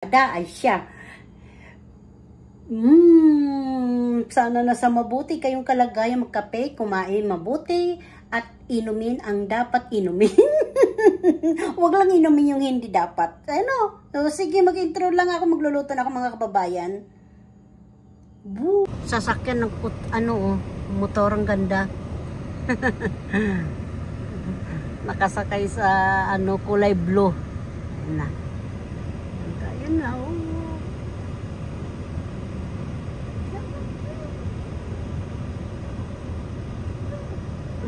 Ay siya. Sana nasa mabuti kayong kalagayan, magkape, kumain mabuti, at inumin ang dapat inumin. Huwag lang inumin yung hindi dapat. Ano? So, sige, mag-intro lang ako, magluluto na ako mga kababayan. Sasakyan ng motor, ang ganda. Nakasakay sa kulay blue. Ayan na. Ayan na, oh.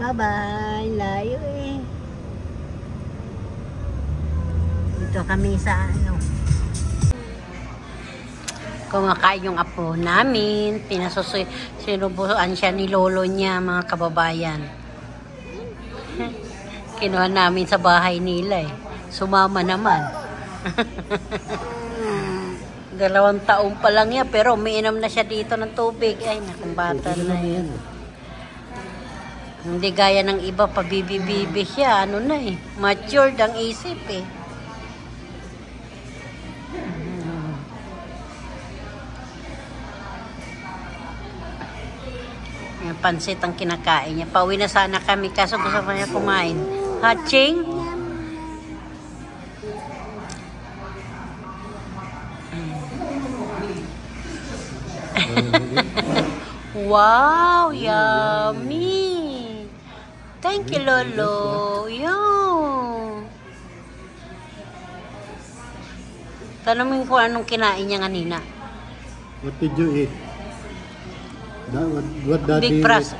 Bye-bye. Layo eh. Dito kami sa kumakain yung apo namin. Sinubuan siya ni lolo niya, mga kababayan. Kinuha namin sa bahay nila eh. Sumama naman. 2 taon pa lang yan, pero umiinom na siya dito ng tubig. Ay, nakumbata na yan. Hindi gaya ng iba, pabibi-bibi siya. Matured ang isip eh. Yung pansit ang kinakain niya. Pauwi na sana kami, kaso gusto pa niya kumain. Hatching? Wow, yummy! Thank you, Lolo. Yum! Tanungin ko anong kinain niya kanina. What did you eat? What daddy breakfast.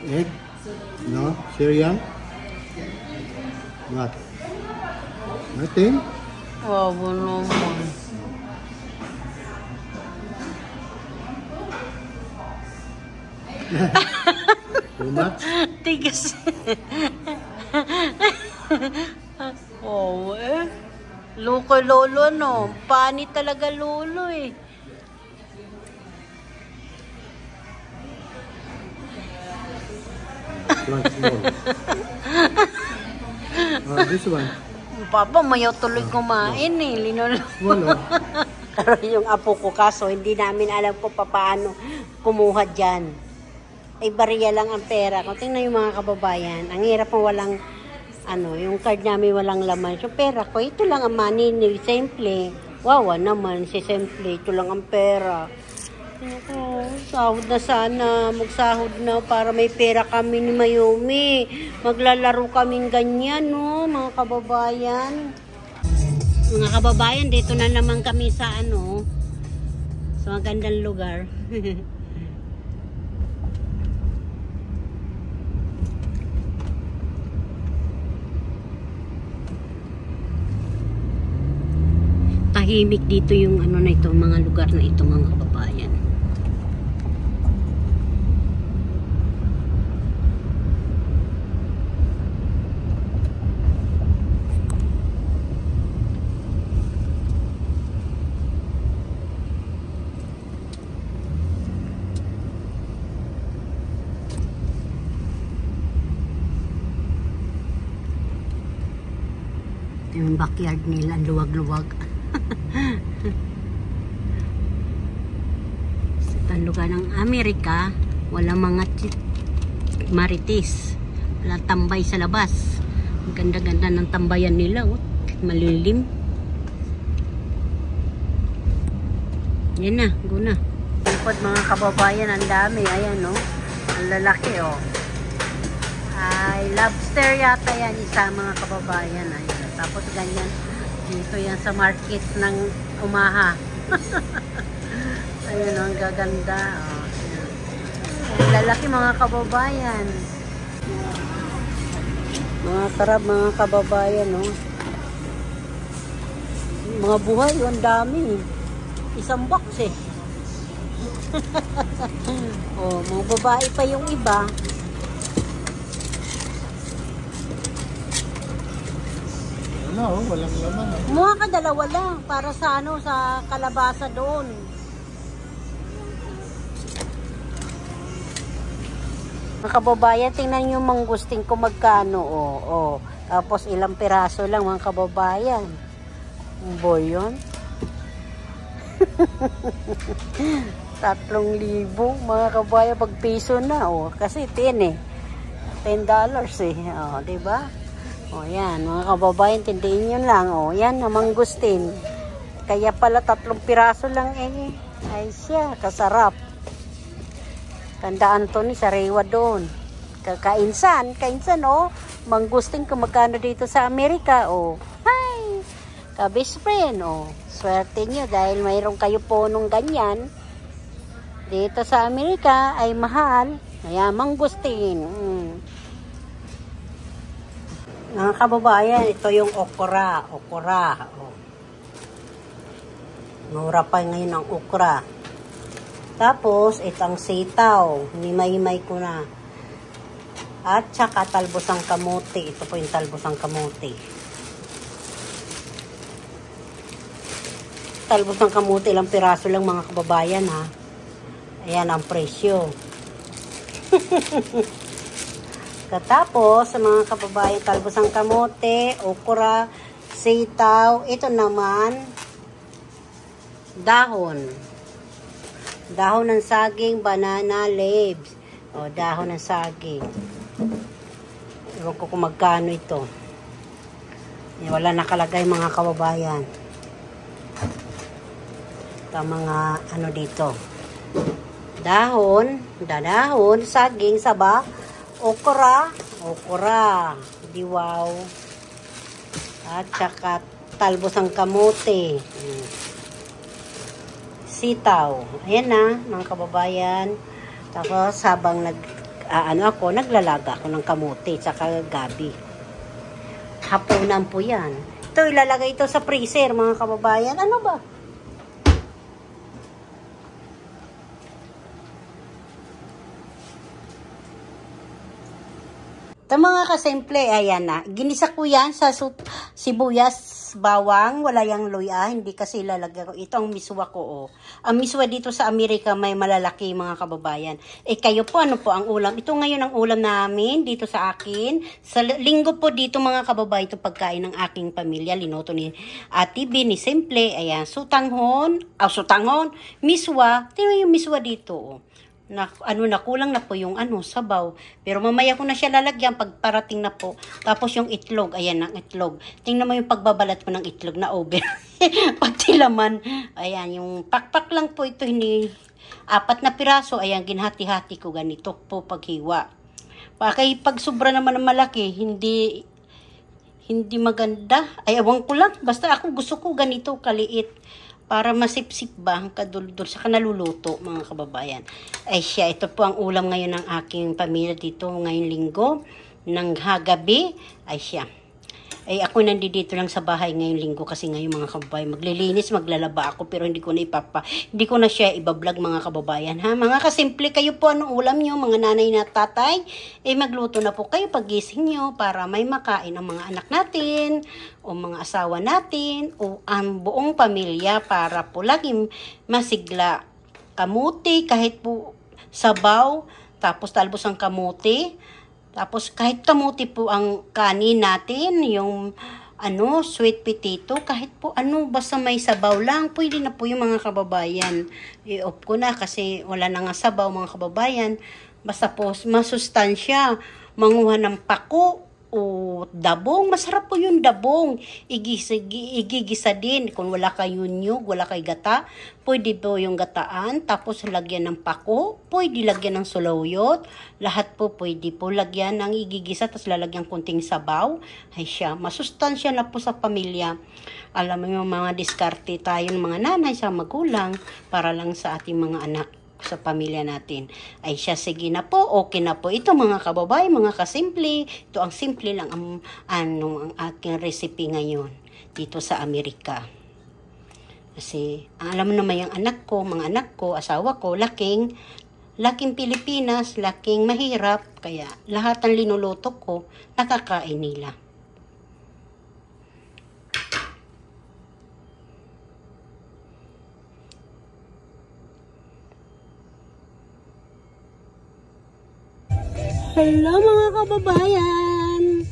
Egg? No? Cereal? What? Nothing? Wow, naman. Too much? Tigas. Oh, eh. Loko lolo, no? Pani talaga lolo, eh. One small. This one. Papa, mayaw tuloy kumain, eh. Linolo. Wala. Pero yung apo ko, kaso hindi namin alam kung paano kumuha dyan. Ay bariya lang ang pera. Kung tingnan yung mga kababayan, ang hirap mo walang, yung card namin walang laman. So pera ko, ito lang ang money ni Simple. Wawa naman si Simple, ito lang ang pera. Sahod na sana, magsahod na para may pera kami ni Mayumi. Maglalaro kaming ganyan, no, mga kababayan. Mga kababayan, dito na naman kami sa sa magandang lugar. Tahimik dito yung na ito, mga lugar na ito, mga kababayan. Yung backyard nila, luwag-luwag. Sa lugar ng Amerika, wala mga marites, wala tambay sa labas. Ang ganda-ganda ng tambayan nila, oh. Malilim. Yan na, guna. Lipod mga kababayan, ang dami. Ayan, oh. Ang lalaki, oh. Ay, lobster yata yan, isa, mga kababayan. Ayan. Tapos ganyan. Dito yan sa market ng Umaha. Ayun, ang gaganda. Oh, lalaki mga kababayan. Mga karab, mga kababayan, no? Mga buhay, ang dami. Isang box eh. Oh, mga babae pa yung iba. Walang laman. Muha ka 2 lang para sa sa kalabasa doon. Mga kababayan, tingnan nyo manggusting ko magkano. Oh. Tapos ilang piraso lang mga kababayan. Boy yun. 3,000 mga kababayan pag piso na. Kasi 10 eh. $10 eh. Diba? Yan mga kababayan, tindihin nyo lang. Yan na manggustin. Kaya pala 3 piraso lang eh. Ay siya, kasarap. Tandaan to ni Sariwa doon. Kainsan, manggusting kung magkano dito sa Amerika, Hi! Ka-best friend, Swerte nyo dahil mayroon kayo punong ganyan. Dito sa Amerika ay mahal. Kaya manggustin. Mga kababayan, ito yung okra. Mura pa ngayon ang okra. Tapos, itong sitaw. Himay-himay ko na. At saka talbosang kamote. Ito po yung talbosang kamote. Talbosang kamote, ilang piraso lang mga kababayan ha. Ayan ang presyo. Tapos, sa mga kababayan, talbosang kamote, okra, sitaw. Ito naman, dahon. Dahon ng saging, banana leaves. Dahon ng saging. Ewan ko kung magkano ito. Wala nakalagay mga kababayan. Ito mga ano dito. Dahon, saging, saba, okra, diwaw. At saka talbosang kamote. Sitaw. Ayan na, mga kababayan. Tapos, habang naglalaga ako ng kamote, saka gabi. Hapunan po yan. Ito, ilalagay ito sa freezer, mga kababayan. Ano ba? Ito mga kasimple, ayan na. Ginisa ko yan sa sibuyas, bawang, wala yung luya, hindi kasi lalagyan ko. Ito ang miswa ko, Ang miswa dito sa Amerika may malalaki mga kababayan. Kayo po, ano po ang ulam? Ito ngayon ang ulam namin dito sa akin. Sa linggo po dito mga kababayan, ito pagkain ng aking pamilya. Linoto ni Ate B, ni Simple. Ayan, sutanghon, miswa. Tingnan yung miswa dito, kulang na po yung sabaw. Pero mamaya ko na siya lalagyan pag parating na po. Tapos yung itlog, ayan ang itlog. Tingnan mo yung pagbabalat mo ng itlog na over. Pag tilaman, ayan, yung pakpak lang po ito, hindi 4 na piraso, ayan, ginhati-hati ko ganito po paghiwa. Pag sobra naman ng malaki, hindi maganda. Ay, awang ko lang. Basta ako gusto ko ganito kaliit. Para masipsip ba ang kaduludul sa kanaluluto, mga kababayan. Ay siya, ito po ang ulam ngayon ng aking pamilya dito ngayong linggo. Ng hagabi, ay siya. Ako nandito lang sa bahay ngayong linggo kasi ngayon mga kababayan, maglilinis, maglalaba ako pero hindi ko na siya ibablog mga kababayan ha. Mga kasimple, kayo po anong ulam nyo, mga nanay na tatay, magluto na po kayo pagising nyo para may makain ang mga anak natin o mga asawa natin o ang buong pamilya para po laging masigla. Kamuti, kahit po sabaw, tapos talbos ang kamuti. Tapos kahit kamuti po ang kanin natin, yung sweet potato, kahit po basta may sabaw lang, pwede na po yung mga kababayan. I-off ko na kasi wala na nga sabaw mga kababayan. Basta po masustansya, manguha ng pako o dabong, masarap po yung dabong. Igigisa din. Kung wala kayo nyug, wala kay gata, pwede po yung gataan. Tapos lagyan ng pako, pwede lagyan ng sulawyot. Lahat po pwede po lagyan ng igigisa, tapos lalagyan kunting sabaw. Ay siya, masustansya na po sa pamilya. Alam mo yung mga diskarte tayo ng mga nanay sa magulang para lang sa ating mga anak sa pamilya natin. Ay siya, sige na po, okay na po. Ito mga kababayan, mga kasimple, ito ang simple lang ang aking recipe ngayon dito sa Amerika. Kasi alam mo naman yung mga anak ko, asawa ko, laking Pilipinas, laking mahirap, kaya lahat ng linuluto ko, nakakain nila. Hello mga kababayan!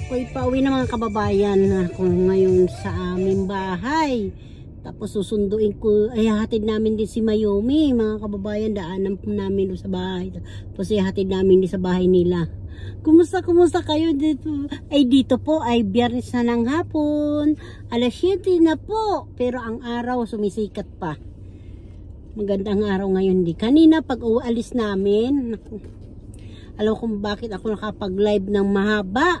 Ako'y pauwi na mga kababayan ako ngayon sa aming bahay. Tapos susunduin ko, ay hatid namin din si Mayumi mga kababayan. Daanan po namin doon sa bahay. Tapos hatid namin din sa bahay nila. Kumusta kayo dito? Ay dito po ay Biyernes na ng hapon. Alas 7 na po. Pero ang araw sumisikat pa. Magandang araw ngayon di. Kanina pag ualis namin, alam ko bakit ako nakapag-live ng mahaba.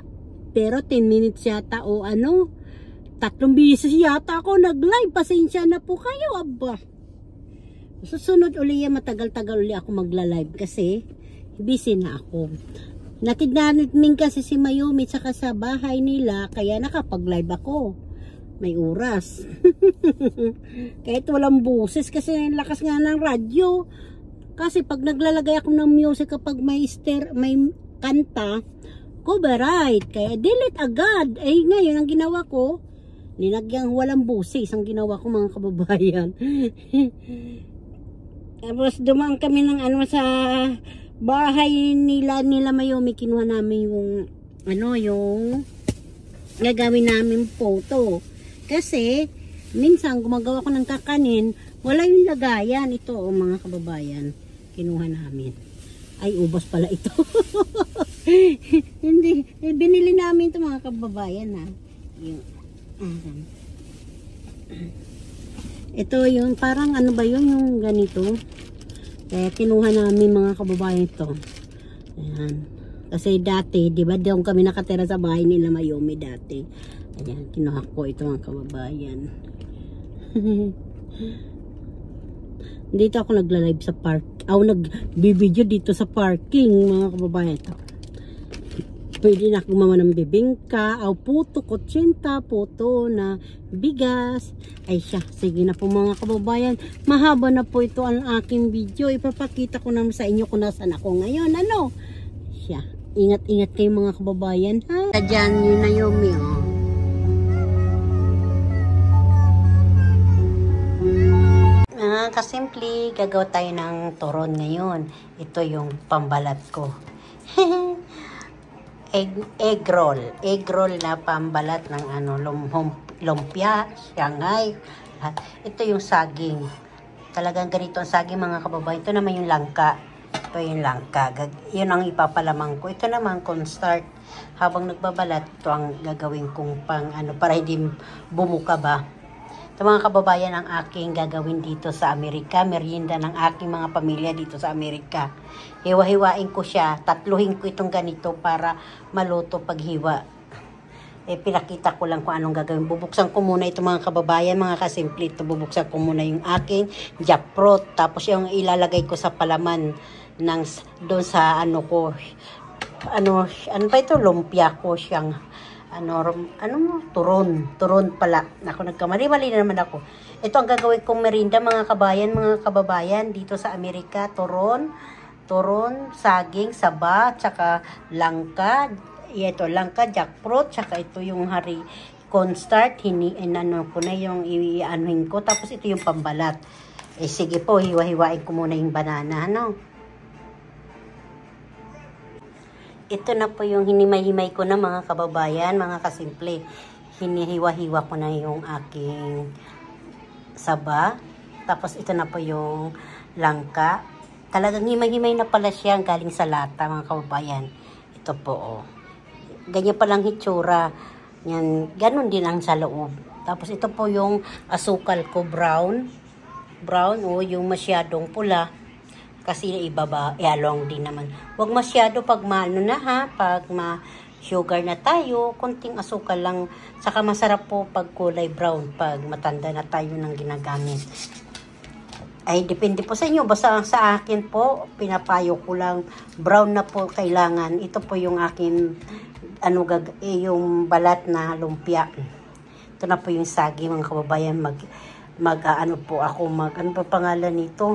Pero 10 minutes yata o ano. 3 beses yata ako nag-live. Pasensya na po kayo, aba. Susunod uli yan, matagal-tagal uli ako magla-live kasi busy na ako. Natidnanin kasi si Mayumi saka sa bahay nila, kaya nakapag-live ako. May oras. Kahit walang buses kasi lakas nga ng radyo. Kasi pag naglalagay ako ng music kapag may kanta, copyright. Kaya delete agad. Eh ngayon ang ginawa ko, nilagyan walang busis ang ginawa ko mga kababayan. Tapos dumaan kami ng ano sa bahay nila Mayumi, kinuha namin yung yung gagawin namin photo. Kasi minsan gumagawa ko ng kakanin, wala yung lagayan. Ito mga kababayan, kinuha namin. Ay ubos pala ito. Hindi, binili namin ito mga kababayan ha. Ito yung parang ano ba yun, yung ganito. Kaya kinuha namin mga kababayan ito. Ayan. Kasi dati, di ba doon kami nakatira sa bahay nila Mayumi dati. Ayan, kinuha ko ito mga kababayan. Dito ako nagla-live sa park. Nag-video dito sa parking mga kababayan ito. Pwede na gumawa ng bibingka, puto, kutsinta, puto na bigas. Ay siya, sige na po mga kababayan. Mahaba na po ito ang aking video. Ipapakita ko naman sa inyo kung nasan ako ngayon. Ano? Siya, ingat-ingat kayo mga kababayan ha. Diyan yung Mayumi kasimple, gagawa tayo ng turon ngayon. Ito yung pambalat ko. Egg roll na pambalat ng lumpia, Shanghai. Ito yung saging. Talagang ganito ang saging mga kababayan. Ito naman yung langka. Ito yung langka. Yun ang ipapalamang ko. Ito naman cornstarch. Habang nagbabalat, ito ang gagawin kong pang para hindi bumuka ba. Ito mga kababayan ang aking gagawin dito sa Amerika. Merienda ng aking mga pamilya dito sa Amerika. Hiwa-hiwain ko siya. Tatluhin ko itong ganito para maluto paghiwa. Pinakita ko lang kung anong gagawin. Bubuksan ko muna ito mga kababayan, mga kasimple. Ito bubuksan ko muna yung aking jackfruit. Tapos yung ilalagay ko sa palaman ng doon sa ko. Ano ba ito? Lumpia ko siyang turon pala. Ako nagkamali-mali na naman ako. Ito ang gagawin kong merienda mga kababayan dito sa Amerika. Turon, saging, saba, tsaka langka. Ito langka, jackfruit, tsaka ito yung cornstarch. Ko na yung ianuhin ko. Tapos ito yung pambalat. Sige po, hiwa-hiwain ko muna yung banana, Ito na po yung hinimay-himay ko na mga kababayan, mga kasimple. Hinihiwa-hiwa ko na yung aking saba. Tapos ito na po yung langka. Talagang himay-himay na pala siya galing sa lata mga kababayan. Ito po ganyan palang hitsura. Yan, ganun din ang sa loob. Tapos ito po yung asukal ko brown yung masyadong pula. Kasi ibaba, ialong din naman. Huwag masyado pag pag sugar na tayo, konting asukal lang. Saka masarap po pag kulay brown, pag matanda na tayo ng ginagamit. Ay, depende po sa inyo. Basta sa akin po, pinapayo ko lang, brown na po kailangan. Ito po yung akin, yung balat na lumpia. Ito na po yung sagi, mga kababayan. Ano pa pangalan nito?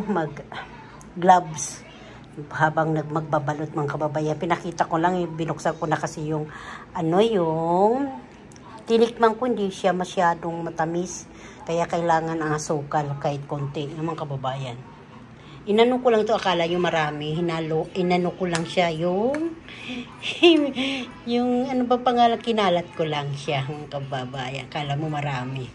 Gloves habang magbabalot mga kababayan. Pinakita ko lang, binuksan ko na kasi yung yung tinikman ko, hindi siya masyadong matamis, kaya kailangan ang asukal kahit konti ng mga kababayan. Inano ko lang to, akala nyo marami. Inano ko lang siya yung yung ano ba pangalan, kinalat ko lang siya, mga kababayan. Akala mo marami.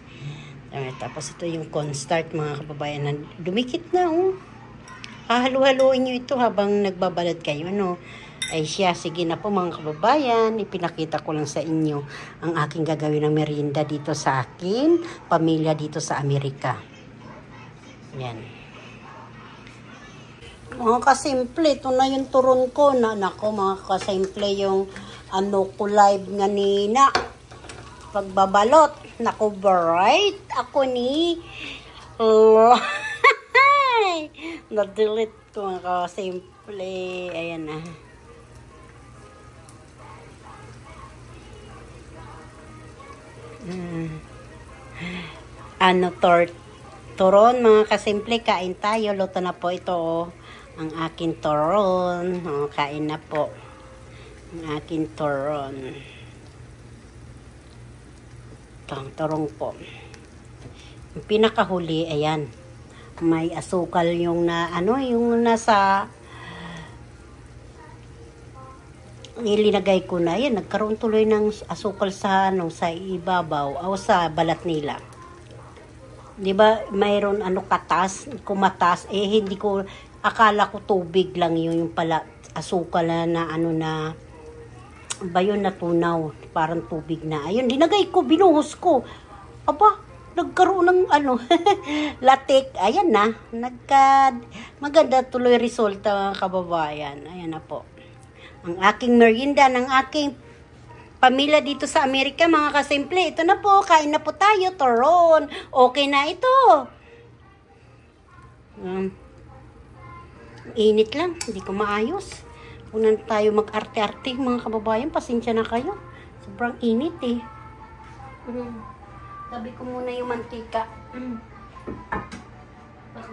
Tapos ito yung cornstarch, mga kababayan, na dumikit na, oh. Hahalu-haluin nyo ito habang nagbabalot kayo, ano. Ay siya, sige na po mga kababayan, ipinakita ko lang sa inyo ang aking gagawin ng merienda dito sa akin, pamilya dito sa Amerika. Yan. Mga kasimple, ito na yung turon ko. Nako, mga kasimple, yung ano ko live nga nina. Pagbabalot. Nako, bright. Ako ni... Na-delete ko, mga kasimple. Ayan na. Ano, turon, mga kasimple, kain tayo. Luto na po ito, oh. Ang akin turon. Oh, kain na po. Ang akin turon. Ito, ang turong po. Yung pinakahuli, ayan. May asukal yung na, ano, yung nasa... Ilinagay ko na, ayan, nagkaroon tuloy ng asukal sa, ano, sa ibabaw, o sa balat nila. Di ba, mayroon ano katas, kumatas, hindi ko, akala ko tubig lang yun, yung pala, asukal na ano na, ba yun, natunaw, parang tubig na. Ayun, dinagay ko, binuhos ko. Aba, nagkaroon ng ano, latik, ayan na, maganda tuloy resulta, kababayan. Ayan na po. Ang aking merienda ng aking pamilya dito sa Amerika, mga kasimple. Ito na po, kain na po tayo, turon. Okay na ito. Init lang, hindi ko maayos. Kung na tayo mag-arte-arte, mga kababayan, pasensya na kayo. Sobrang init eh. Tabi ko muna yung mantika.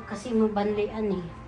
Kasi mabanlian eh.